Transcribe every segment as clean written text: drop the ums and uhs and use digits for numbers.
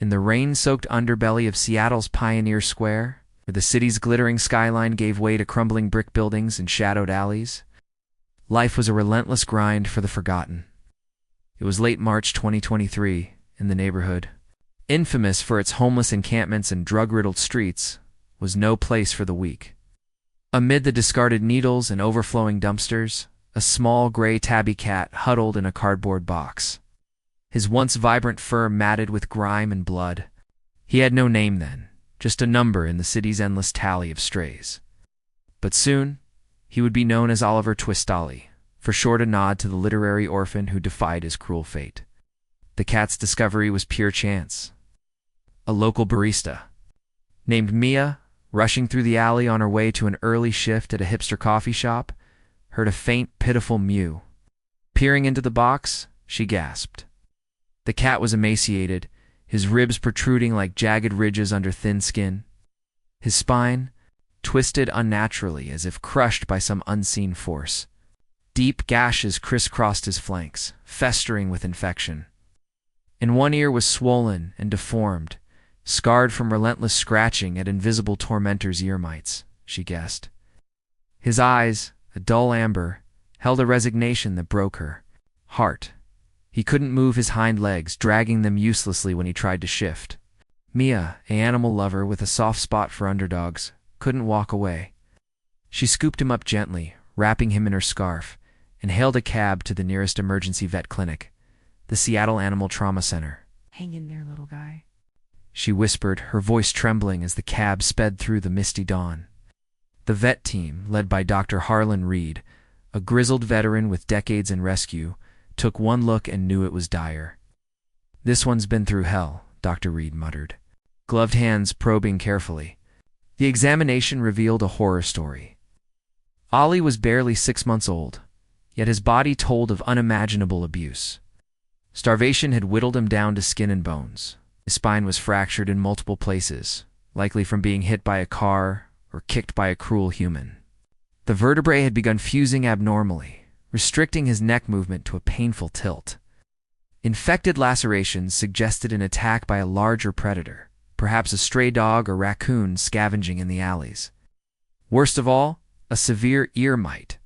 In the rain-soaked underbelly of Seattle's Pioneer Square, where the city's glittering skyline gave way to crumbling brick buildings and shadowed alleys, life was a relentless grind for the forgotten. It was late March 2023, and the neighborhood, infamous for its homeless encampments and drug-riddled streets, was no place for the weak. Amid the discarded needles and overflowing dumpsters, a small gray tabby cat huddled in a cardboard box, his once vibrant fur matted with grime and blood. He had no name then, just a number in the city's endless tally of strays. But soon, he would be known as Oliver Twist-Ollie, for short a nod to the literary orphan who defied his cruel fate. The cat's discovery was pure chance. A local barista, named Mia, rushing through the alley on her way to an early shift at a hipster coffee shop, heard a faint, pitiful mew. Peering into the box, she gasped. The cat was emaciated, his ribs protruding like jagged ridges under thin skin. His spine twisted unnaturally as if crushed by some unseen force. Deep gashes crisscrossed his flanks, festering with infection. And one ear was swollen and deformed, scarred from relentless scratching at invisible tormentors' ear mites, she guessed. His eyes, a dull amber, held a resignation that broke her heart. He couldn't move his hind legs, dragging them uselessly when he tried to shift. Mia, an animal lover with a soft spot for underdogs, couldn't walk away. She scooped him up gently, wrapping him in her scarf, and hailed a cab to the nearest emergency vet clinic, the Seattle Animal Trauma Center. "Hang in there, little guy," she whispered, her voice trembling as the cab sped through the misty dawn. The vet team, led by Dr. Harlan Reed, a grizzled veteran with decades in rescue, took one look and knew it was dire. "This one's been through hell," Dr. Reed muttered, gloved hands probing carefully. The examination revealed a horror story. Ollie was barely 6 months old, yet his body told of unimaginable abuse. Starvation had whittled him down to skin and bones. His spine was fractured in multiple places, likely from being hit by a car or kicked by a cruel human. The vertebrae had begun fusing abnormally, restricting his neck movement to a painful tilt. Infected lacerations suggested an attack by a larger predator, perhaps a stray dog or raccoon scavenging in the alleys. Worst of all, a severe ear mite.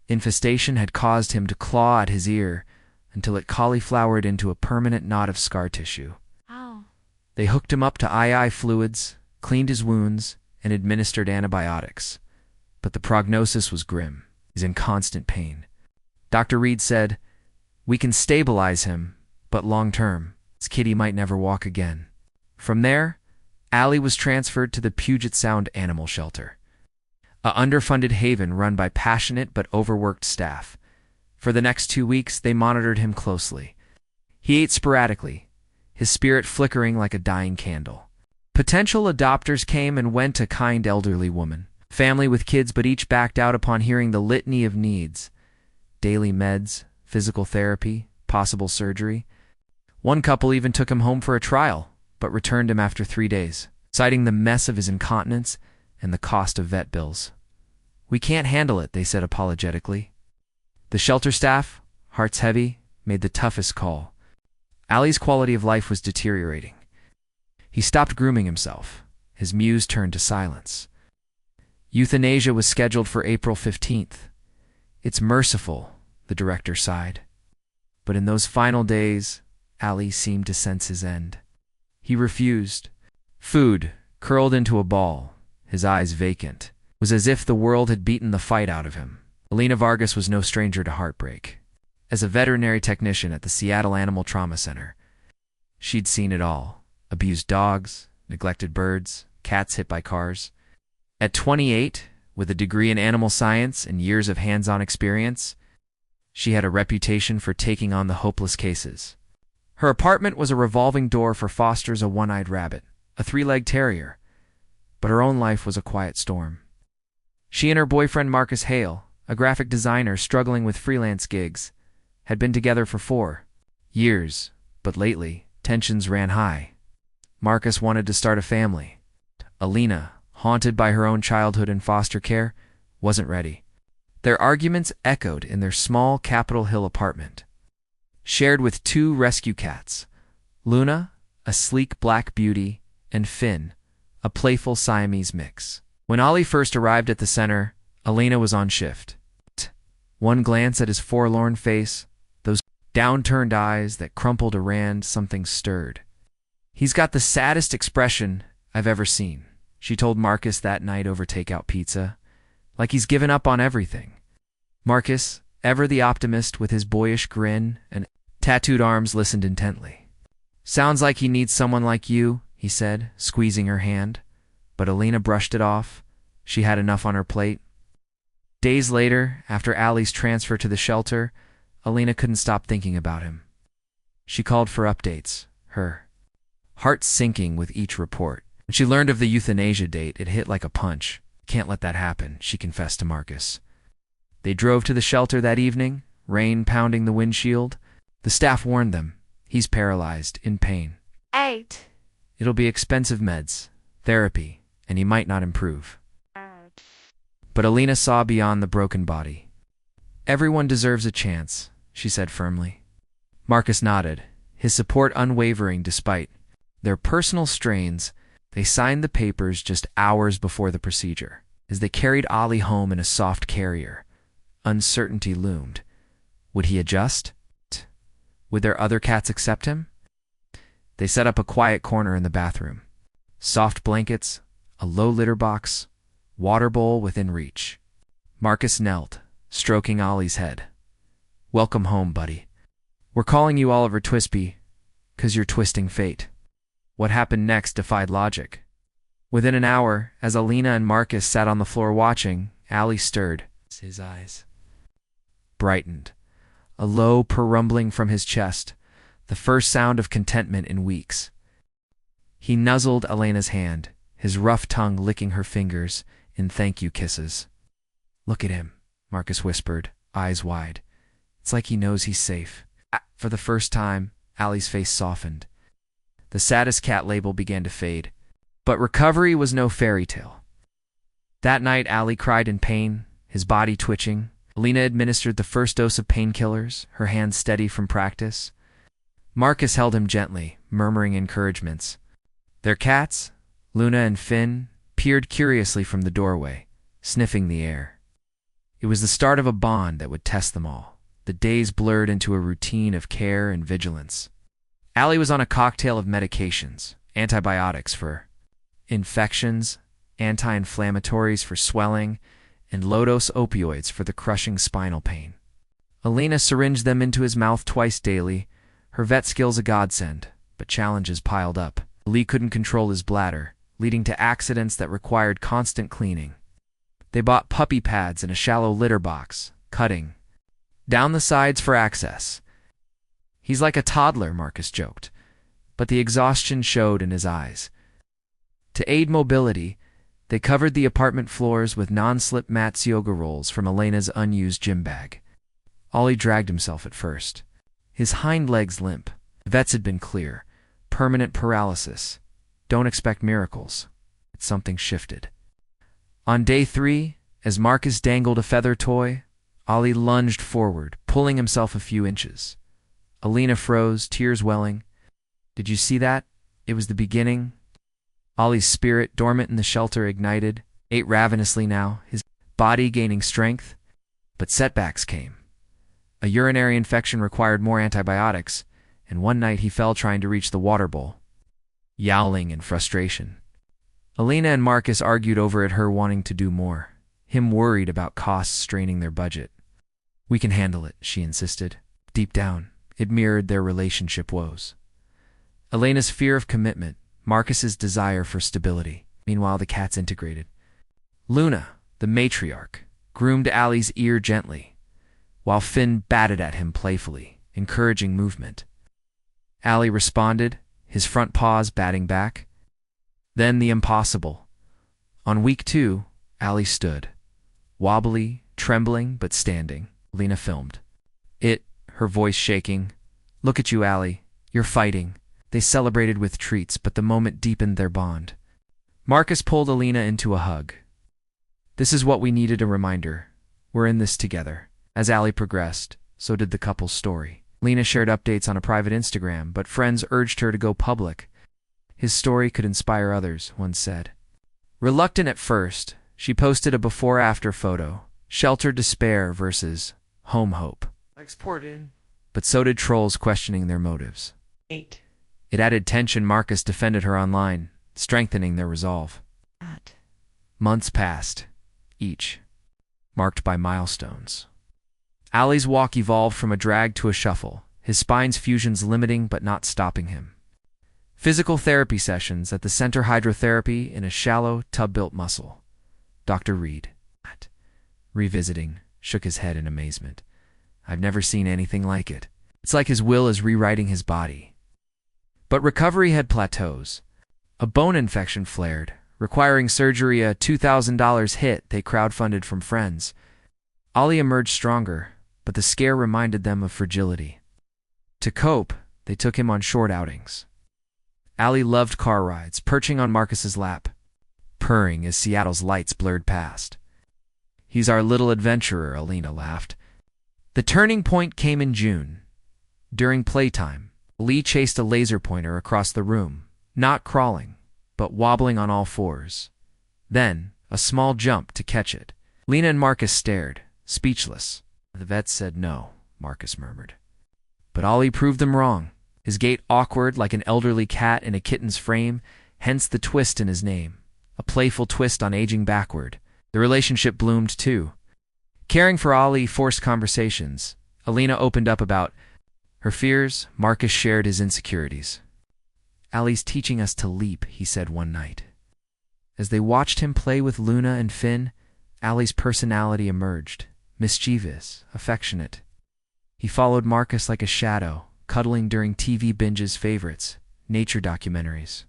Infestation had caused him to claw at his ear until it cauliflowered into a permanent knot of scar tissue. Ow. They hooked him up to II fluids, cleaned his wounds, and administered antibiotics. But the prognosis was grim. He's in constant pain. Dr. Reed said, "We can stabilize him, but long-term, this kitty might never walk again." From there, Allie was transferred to the Puget Sound Animal Shelter, a underfunded haven run by passionate but overworked staff. For the next 2 weeks, they monitored him closely. He ate sporadically, his spirit flickering like a dying candle. Potential adopters came and went, a kind elderly woman, family with kids, but each backed out upon hearing the litany of needs. Daily meds, physical therapy, possible surgery. One couple even took him home for a trial, but returned him after 3 days, citing the mess of his incontinence and the cost of vet bills. "We can't handle it," they said apologetically. The shelter staff, hearts heavy, made the toughest call. Allie's quality of life was deteriorating. He stopped grooming himself. His mews turned to silence. Euthanasia was scheduled for April 15th. "It's merciful," the director sighed. But in those final days, Ollie seemed to sense his end. He refused. Food, curled into a ball, his eyes vacant, was as if the world had beaten the fight out of him. Elena Vargas was no stranger to heartbreak. As a veterinary technician at the Seattle Animal Trauma Center, she'd seen it all: abused dogs, neglected birds, cats hit by cars. At 28, with a degree in animal science and years of hands-on experience, she had a reputation for taking on the hopeless cases. Her apartment was a revolving door for Foster's, a one-eyed rabbit, a 3-legged terrier, but her own life was a quiet storm. She and her boyfriend Marcus Hale, a graphic designer struggling with freelance gigs, had been together for 4 years, but lately, tensions ran high. Marcus wanted to start a family. Elena, haunted by her own childhood in foster care, wasn't ready. Their arguments echoed in their small Capitol Hill apartment, shared with 2 rescue cats, Luna, a sleek black beauty, and Finn, a playful Siamese mix. When Ollie first arrived at the center, Elena was on shift. One glance at his forlorn face, those downturned eyes that crumpled around, something stirred. "He's got the saddest expression I've ever seen," she told Marcus that night over takeout pizza. "Like he's given up on everything." Marcus, ever the optimist with his boyish grin and tattooed arms, listened intently. "Sounds like he needs someone like you," he said, squeezing her hand. But Elena brushed it off. She had enough on her plate. Days later, after Allie's transfer to the shelter, Elena couldn't stop thinking about him. She called for updates, her heart sinking with each report. When she learned of the euthanasia date, it hit like a punch. "Can't let that happen," she confessed to Marcus. They drove to the shelter that evening, rain pounding the windshield. The staff warned them, "He's paralyzed, in pain. 8. It'll be expensive meds, therapy, and he might not improve." But Elena saw beyond the broken body. "Everyone deserves a chance," she said firmly. Marcus nodded, his support unwavering despite their personal strains. They signed the papers just hours before the procedure. As they carried Ollie home in a soft carrier, uncertainty loomed. Would he adjust? Would their other cats accept him? They set up a quiet corner in the bathroom. Soft blankets, a low litter box, water bowl within reach. Marcus knelt, stroking Ollie's head. "Welcome home, buddy. We're calling you Oliver Twisby, 'cause you're twisting fate." What happened next defied logic. Within an hour, as Elena and Marcus sat on the floor watching, Ollie stirred. His eyes brightened. A low purr rumbling from his chest, the first sound of contentment in weeks. He nuzzled Elena's hand, his rough tongue licking her fingers in thank you kisses. "Look at him," Marcus whispered, eyes wide. "It's like he knows he's safe." For the first time, Allie's face softened. The saddest cat label began to fade. But recovery was no fairy tale. That night, Ollie cried in pain, his body twitching. Elena administered the first dose of painkillers, her hands steady from practice. Marcus held him gently, murmuring encouragements. Their cats, Luna and Finn, peered curiously from the doorway, sniffing the air. It was the start of a bond that would test them all. The days blurred into a routine of care and vigilance. Ollie was on a cocktail of medications, antibiotics for infections, anti-inflammatories for swelling, and low-dose opioids for the crushing spinal pain. Elena syringed them into his mouth twice daily, her vet skills a godsend, but challenges piled up. Lee couldn't control his bladder, leading to accidents that required constant cleaning. They bought puppy pads and a shallow litter box, cutting down the sides for access. "He's like a toddler," Marcus joked, but the exhaustion showed in his eyes. To aid mobility, they covered the apartment floors with non-slip mats yoga rolls from Elena's unused gym bag. Ollie dragged himself at first, his hind legs limp. The vets had been clear. Permanent paralysis. Don't expect miracles. But something shifted. On day 3, as Marcus dangled a feather toy, Ollie lunged forward, pulling himself a few inches. Elena froze, tears welling. "Did you see that? It was the beginning." Ollie's spirit, dormant in the shelter, ignited, ate ravenously now, his body gaining strength. But setbacks came. A urinary infection required more antibiotics, and one night he fell trying to reach the water bowl, yowling in frustration. Elena and Marcus argued over it, her wanting to do more, him worried about costs straining their budget. "We can handle it," she insisted. Deep down, it mirrored their relationship woes. Elena's fear of commitment, Marcus's desire for stability. Meanwhile, the cats integrated. Luna, the matriarch, groomed Ollie's ear gently, while Finn batted at him playfully, encouraging movement. Ollie responded, his front paws batting back. Then the impossible. On week 2, Ollie stood, wobbly, trembling, but standing. Lena filmed it, her voice shaking. "Look at you, Ollie. You're fighting." They celebrated with treats, but the moment deepened their bond. Marcus pulled Elena into a hug. "This is what we needed, a reminder. We're in this together." As Ollie progressed, so did the couple's story. Lena shared updates on a private Instagram, but friends urged her to go public. His story could inspire others, one said. Reluctant at first, she posted a before-after photo, shelter despair versus home hope. But so did trolls questioning their motives. It added tension. Marcus defended her online, strengthening their resolve. Months passed, each marked by milestones. Ollie's walk evolved from a drag to a shuffle, his spine's fusions limiting but not stopping him. Physical therapy sessions at the center, hydrotherapy in a shallow, tub-built muscle. Dr. Reed, revisiting, shook his head in amazement. I've never seen anything like it. It's like his will is rewriting his body. But recovery had plateaus. A bone infection flared, requiring surgery. A $2,000 hit they crowdfunded from friends. Ollie emerged stronger, but the scare reminded them of fragility. To cope, they took him on short outings. Ollie loved car rides, perching on Marcus's lap, purring as Seattle's lights blurred past. He's our little adventurer, Elena laughed. The turning point came in June. During playtime, Lee chased a laser pointer across the room, not crawling, but wobbling on all fours. Then, a small jump to catch it. Elena and Marcus stared, speechless. The vet said no, Marcus murmured. But Ollie proved them wrong. His gait awkward like an elderly cat in a kitten's frame, hence the twist in his name. A playful twist on aging backward. The relationship bloomed too. Caring for Ollie forced conversations. Elena opened up about her fears. Marcus shared his insecurities. Ollie's teaching us to leap, he said one night. As they watched him play with Luna and Finn, Ollie's personality emerged. Mischievous, affectionate. He followed Marcus like a shadow, cuddling during TV binges, favorites, nature documentaries.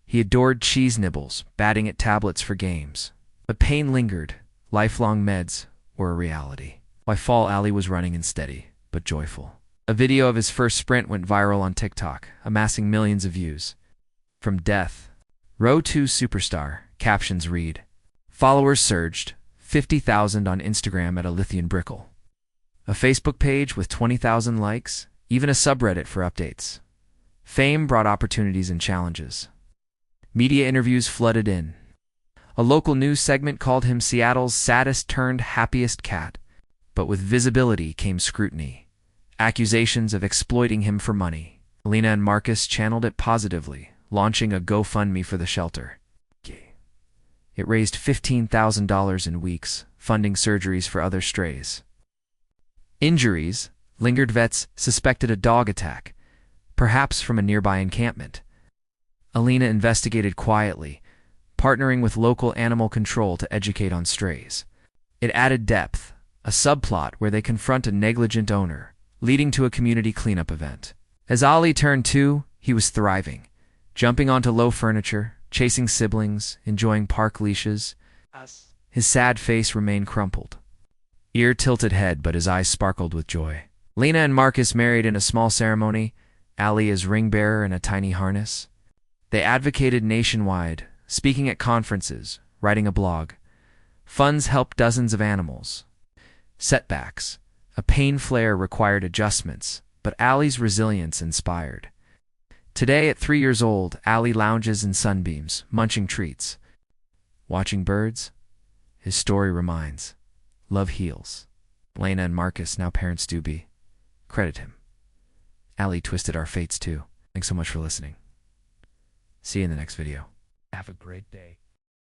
He adored cheese nibbles, batting at tablets for games. But pain lingered. Lifelong meds were a reality. By fall, Ollie was running and steady, but joyful. A video of his first sprint went viral on TikTok, amassing millions of views. From death, Row 2 superstar, captions read. Followers surged, 50,000 on Instagram at Unbreakable. A Facebook page with 20,000 likes, even a subreddit for updates. Fame brought opportunities and challenges. Media interviews flooded in. A local news segment called him Seattle's saddest turned happiest cat. But with visibility came scrutiny. Accusations of exploiting him for money. Elena and Marcus channeled it positively, launching a GoFundMe for the shelter. It raised $15,000 in weeks, funding surgeries for other strays. Injuries lingered. Vets suspected a dog attack, perhaps from a nearby encampment. Elena investigated quietly, partnering with local animal control to educate on strays. It added depth, a subplot where they confront a negligent owner, leading to a community cleanup event. As Ollie turned 2, he was thriving, jumping onto low furniture, chasing siblings, enjoying park leashes. His sad face remained crumpled. Ear-tilted head, but his eyes sparkled with joy. Elena and Marcus married in a small ceremony, Ollie as ring-bearer in a tiny harness. They advocated nationwide, speaking at conferences, writing a blog. Funds helped dozens of animals. Setbacks. A pain flare required adjustments, but Ollie's resilience inspired. Today, at 3 years old, Ollie lounges in sunbeams, munching treats. Watching birds? His story reminds. Love heals. Elena and Marcus, now parents do be. Credit him. Ollie twisted our fates too. Thanks so much for listening. See you in the next video. Have a great day.